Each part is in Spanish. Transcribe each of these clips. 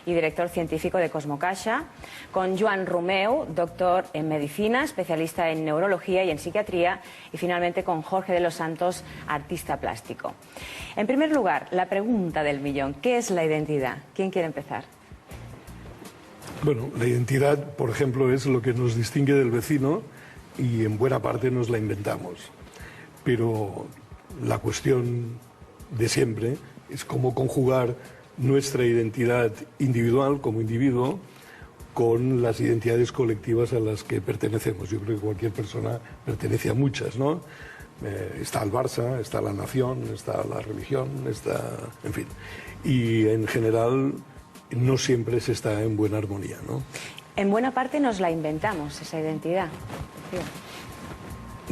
y director científico de Cosmocaixa, con Joan Romeu, doctor en medicina, especialista en neurología y en psiquiatría, y finalmente con Jorge de los Santos, artista plástico. En primer lugar, la pregunta del millón: ¿qué es la identidad? ¿Quién quiere empezar? Bueno, la identidad, por ejemplo, es lo que nos distingue del vecino y en buena parte nos la inventamos. Pero la cuestión de siempre es cómo conjugar nuestra identidad individual como individuo con las identidades colectivas a las que pertenecemos. Yo creo que cualquier persona pertenece a muchas, ¿no? Está el Barça, está la nación, está la religión, está... en fin. Y en general no siempre se está en buena armonía, ¿no? En buena parte nos la inventamos, esa identidad. Sí.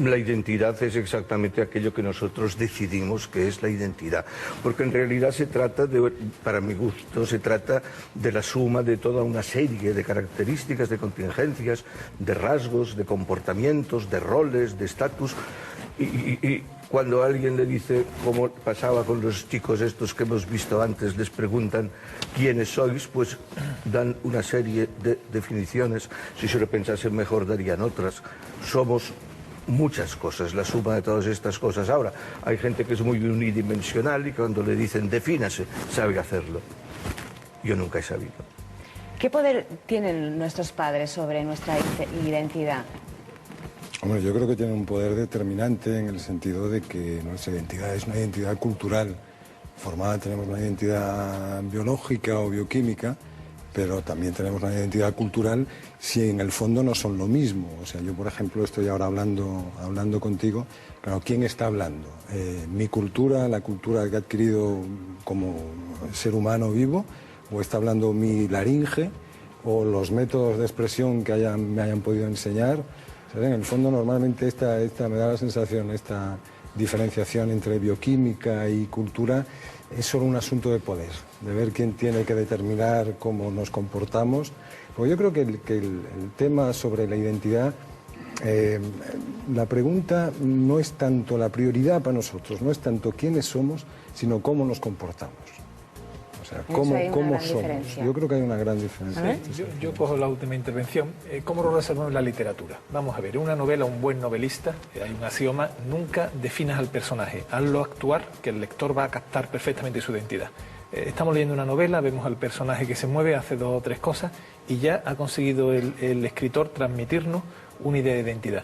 La identidad es exactamente aquello que nosotros decidimos que es la identidad, porque en realidad se trata de, para mi gusto, se trata de la suma de toda una serie de características, de contingencias, de rasgos, de comportamientos, de roles, de estatus. Y cuando alguien le dice, como pasaba con los chicos estos que hemos visto antes, les preguntan quiénes sois, pues dan una serie de definiciones. Si se lo pensasen mejor darían otras. Somos muchas cosas, la suma de todas estas cosas. Ahora, hay gente que es muy unidimensional y cuando le dicen defínase, sabe hacerlo. Yo nunca he sabido. ¿Qué poder tienen nuestros padres sobre nuestra identidad? Hombre, yo creo que tienen un poder determinante en el sentido de que nuestra identidad es una identidad cultural. Formada tenemos una identidad biológica o bioquímica, pero también tenemos una identidad cultural si en el fondo no son lo mismo. O sea, yo, por ejemplo, estoy ahora hablando contigo. Claro, ¿quién está hablando? ¿Mi cultura, la cultura que he adquirido como ser humano vivo? ¿O está hablando mi laringe? ¿O los métodos de expresión que me hayan podido enseñar? O sea, en el fondo, normalmente me da la sensación, esta diferenciación entre bioquímica y cultura es solo un asunto de poder, de ver quién tiene que determinar cómo nos comportamos. Porque yo creo que el tema sobre la identidad, la pregunta no es tanto la prioridad para nosotros, no es tanto quiénes somos, sino cómo nos comportamos. O sea, cómo somos. Yo creo que hay una gran diferencia. Yo cojo la última intervención. ¿Cómo lo resolvemos en la literatura? Vamos a ver, en una novela, un buen novelista, hay un axioma: nunca definas al personaje, hazlo actuar, que el lector va a captar perfectamente su identidad. Estamos leyendo una novela, vemos al personaje que se mueve, hace dos o tres cosas y ya ha conseguido el escritor transmitirnos una idea de identidad.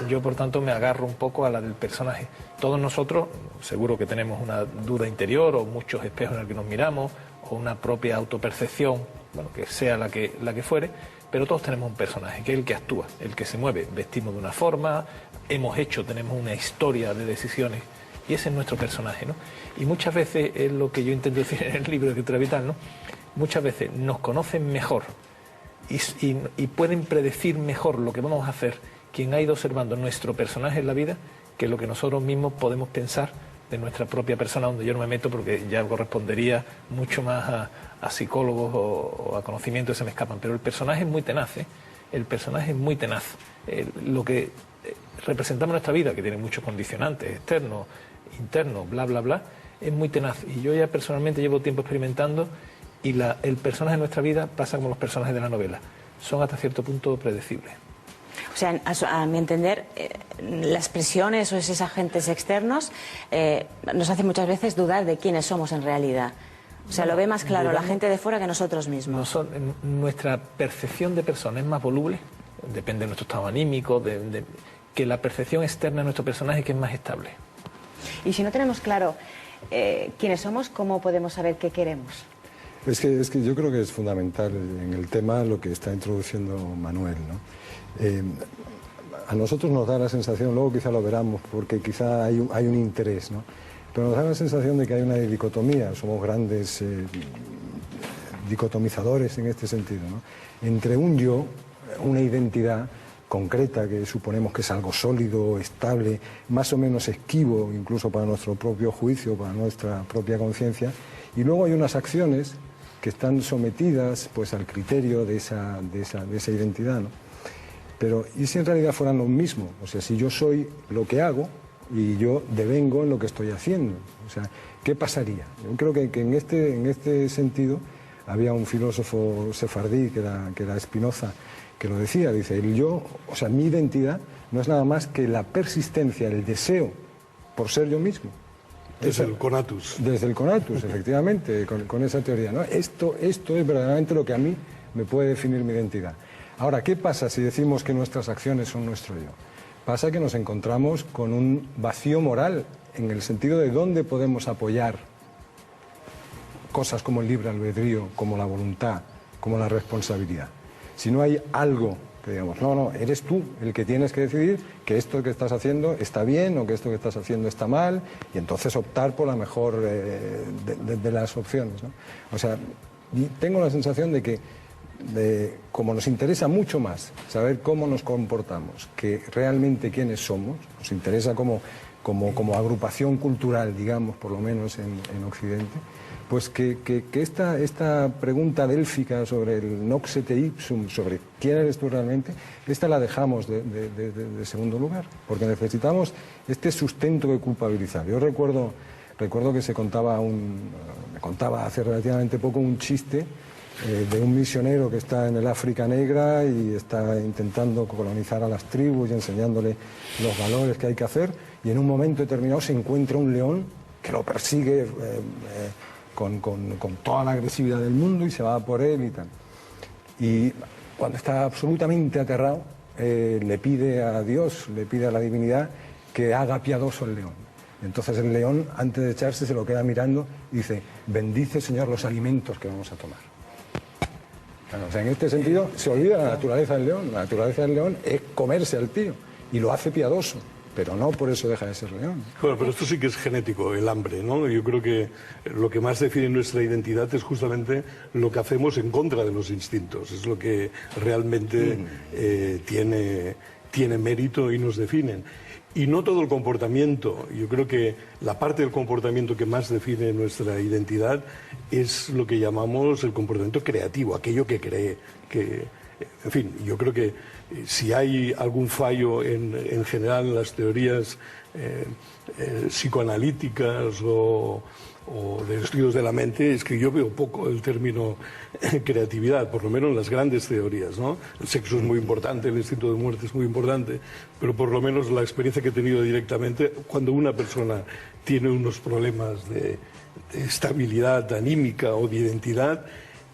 Yo, por tanto, me agarro un poco a la del personaje. Todos nosotros seguro que tenemos una duda interior o muchos espejos en los que nos miramos o una propia autopercepción, bueno, que sea la que fuere, pero todos tenemos un personaje, que es el que actúa, el que se mueve. Vestimos de una forma, tenemos una historia de decisiones y ese es nuestro personaje, ¿no? Y muchas veces, es lo que yo intento decir en el libro de Criatura Vital, ¿no? Muchas veces nos conocen mejor y pueden predecir mejor lo que vamos a hacer quien ha ido observando nuestro personaje en la vida que lo que nosotros mismos podemos pensar de nuestra propia persona, donde yo no me meto porque ya correspondería mucho más a psicólogos o a conocimientos que se me escapan. Pero el personaje es muy tenaz, ¿eh? El personaje es muy tenaz. Lo que representamos en nuestra vida, que tiene muchos condicionantes externos, internos, bla, bla, bla, es muy tenaz. Y yo ya personalmente llevo tiempo experimentando y el personaje de nuestra vida pasa como los personajes de la novela. Son hasta cierto punto predecibles. O sea, a mi entender, las presiones o esos agentes externos nos hacen muchas veces dudar de quiénes somos en realidad. O sea, lo ve más claro la gente de fuera que nosotros mismos. Nuestra percepción de persona es más voluble, depende de nuestro estado anímico, que la percepción externa de nuestro personaje, que es más estable. Y si no tenemos claro quiénes somos, ¿cómo podemos saber qué queremos? Es que yo creo que es fundamental en el tema lo que está introduciendo Manuel, ¿no? A nosotros nos da la sensación, luego quizá lo veramos, porque quizá hay un interés, ¿no? Pero nos da la sensación de que hay una dicotomía, somos grandes dicotomizadores en este sentido, ¿no? Entre un yo, una identidad concreta que suponemos que es algo sólido, estable, más o menos esquivo, incluso para nuestro propio juicio, para nuestra propia conciencia, y luego hay unas acciones que están sometidas pues al criterio de esa identidad, ¿no? Pero, ¿y si en realidad fueran lo mismo? O sea, si yo soy lo que hago y yo devengo en lo que estoy haciendo, o sea, ¿qué pasaría? Yo creo que en este sentido Había un filósofo sefardí, que era Spinoza, que lo decía, dice, el yo, o sea, mi identidad no es nada más que la persistencia, el deseo por ser yo mismo. Desde el conatus. Desde el conatus, efectivamente, con esa teoría, ¿no? Esto es verdaderamente lo que a mí me puede definir mi identidad. Ahora, ¿qué pasa si decimos que nuestras acciones son nuestro yo? Pasa que nos encontramos con un vacío moral, en el sentido de dónde podemos apoyar cosas como el libre albedrío, como la voluntad, como la responsabilidad. Si no hay algo que digamos, no, eres tú el que tienes que decidir que esto que estás haciendo está bien o que esto que estás haciendo está mal, y entonces optar por la mejor de las opciones, ¿no? O sea, tengo la sensación de que como nos interesa mucho más saber cómo nos comportamos que realmente quiénes somos, nos interesa como agrupación cultural, digamos, por lo menos en Occidente, pues que esta pregunta délfica sobre el nox et ipsum, sobre quién eres tú realmente, esta la dejamos de segundo lugar, porque necesitamos este sustento de culpabilizar. Yo recuerdo que me contaba hace relativamente poco un chiste de un misionero que está en el África Negra y está intentando colonizar a las tribus y enseñándole los valores que hay que hacer, y en un momento determinado se encuentra un león que lo persigue con toda la agresividad del mundo y se va por él y tal. Y cuando está absolutamente aterrado, le pide a Dios, le pide a la divinidad que haga piadoso el león. Entonces el león, antes de echarse, se lo queda mirando y dice, bendice, Señor, los alimentos que vamos a tomar. Bueno, o sea, en este sentido se olvida la naturaleza del león. La naturaleza del león es comerse al tío y lo hace piadoso, pero no por eso deja de ser león. Bueno, pero esto sí que es genético, el hambre, ¿no? Yo creo que lo que más define nuestra identidad es justamente lo que hacemos en contra de los instintos. Es lo que realmente tiene mérito y nos definen. Y no todo el comportamiento. Yo creo que la parte del comportamiento que más define nuestra identidad es lo que llamamos el comportamiento creativo, aquello que cree, en fin, yo creo que si hay algún fallo en general en las teorías psicoanalíticas o de estudios de la mente, es que yo veo poco el término creatividad, por lo menos en las grandes teorías, ¿no? El sexo es muy importante, el instinto de muerte es muy importante, pero por lo menos la experiencia que he tenido directamente, cuando una persona tiene unos problemas de estabilidad anímica o de identidad,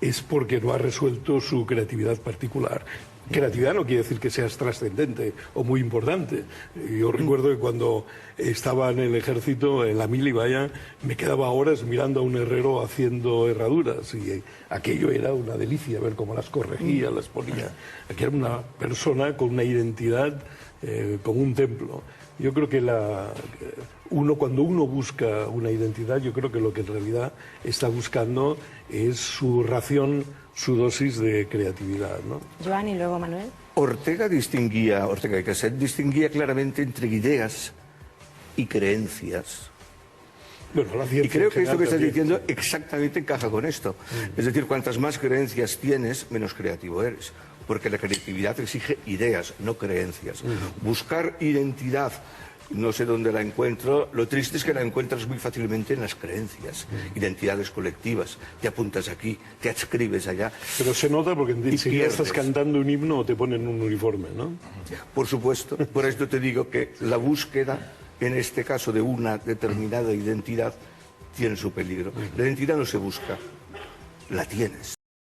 es porque no ha resuelto su creatividad particular. Creatividad no quiere decir que seas trascendente o muy importante. Yo recuerdo que cuando estaba en el ejército, en la mili, vaya, me quedaba horas mirando a un herrero haciendo herraduras y aquello era una delicia, ver cómo las corregía, las ponía. Aquí era una persona con una identidad, con un templo. Yo creo que cuando uno busca una identidad, yo creo que lo que en realidad está buscando es su ración, su dosis de creatividad, ¿no? Joan y luego Manuel. Ortega y Gasset distinguía claramente entre ideas y creencias. Bueno, la ciencia y creo que esto que estás también. diciendo exactamente encaja con esto. Es decir, cuantas más creencias tienes, menos creativo eres. Porque la creatividad exige ideas, no creencias. Buscar identidad, no sé dónde la encuentro, lo triste es que la encuentras muy fácilmente en las creencias, identidades colectivas. Te apuntas aquí, te adscribes allá. Pero se nota porque enseguida pierdes. estás cantando un himno o te ponen un uniforme, ¿no? Por supuesto, por esto te digo que la búsqueda, en este caso de una determinada identidad, tiene su peligro. La identidad no se busca, la tienes.